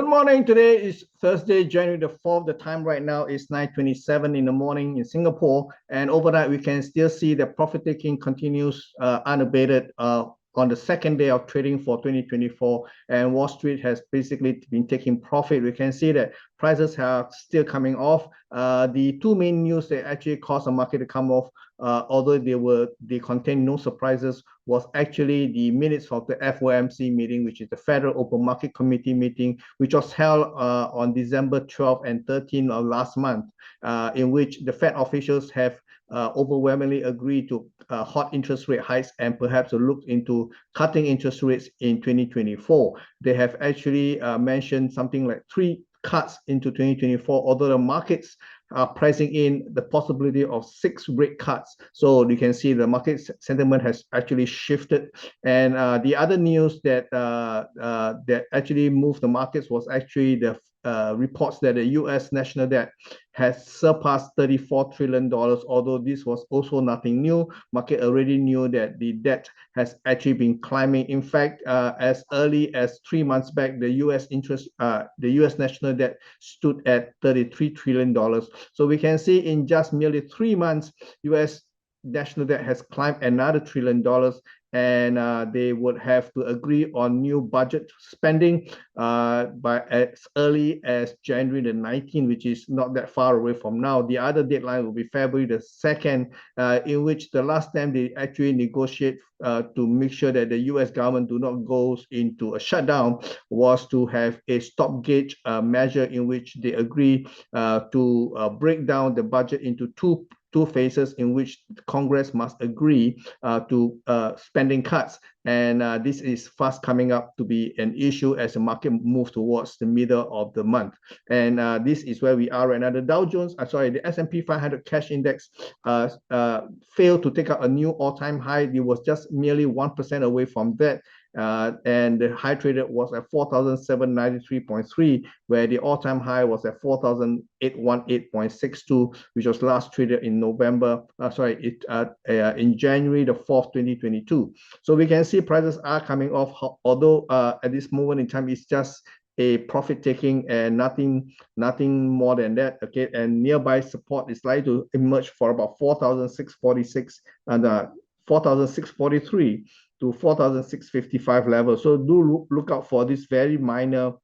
morning. Today is Thursday, January the 4th. The time right now is 9:27 in the morning in Singapore. And overnight, we can still see that profit taking continues unabated on the second day of trading for 2024. And Wall Street has basically been taking profit. We can see that prices are still coming off. The two main news that actually caused the market to come off, although they contain no surprises, was actually the minutes of the FOMC meeting, which is the Federal Open Market Committee meeting, which was held on December 12th and 13th of last month, in which the Fed officials have overwhelmingly agreed to hot interest rate hikes and perhaps look into cutting interest rates in 2024. They have actually mentioned something like 3 cuts into 2024, although the markets are pricing in the possibility of 6 rate cuts. So you can see the market sentiment has actually shifted. And the other news that actually moved the markets was actually the reports that the U.S. national debt has surpassed $34 trillion, although this was also nothing new. Market already knew that the debt has actually been climbing. In fact, as early as 3 months back, the U.S. national debt stood at $33 trillion. So we can see in just merely 3 months, U.S. national debt has climbed another $1 trillion, and they would have to agree on new budget spending by as early as January the 19th, which is not that far away from now. The other deadline will be February the 2nd, in which the last time they actually negotiate to make sure that the U.S. government do not go into a shutdown was to have a stop gauge measure in which they agree to break down the budget into two phases, in which Congress must agree to spending cuts. And this is fast coming up to be an issue as the market moves towards the middle of the month. And this is where we are right now. The Dow Jones, the S&P 500 cash index failed to take out a new all-time high. It was just merely 1% away from that. And the high traded was at 4,793.3, where the all-time high was at 4,818.62, which was last traded in in January the 4th, 2022. So we can see prices are coming off, although at this moment in time, it's just a profit taking and nothing more than that. Okay, and nearby support is likely to emerge for about 4,646 and 4,643 to 4,655 levels. So do look out for this very minor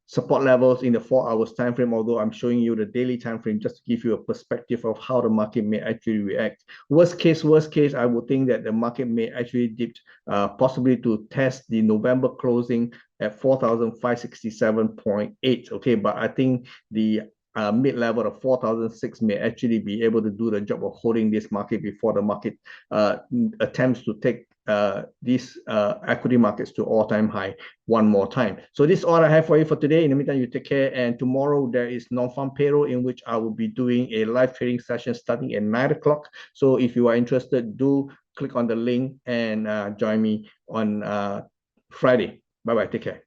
support levels in the 4 hours time frame, although I'm showing you the daily time frame just to give you a perspective of how the market may actually react. Worst case, I would think that the market may actually dip possibly to test the November closing at 4,567.8. Okay, but I think the mid-level of 4,006 may actually be able to do the job of holding this market before the market attempts to take these equity markets to all-time high one more time. So this is all I have for you for today. In the meantime, you take care. And tomorrow there is non-farm payroll, in which I will be doing a live trading session starting at 9 o'clock. So if you are interested, do click on the link and join me on Friday. Bye-bye. Take care.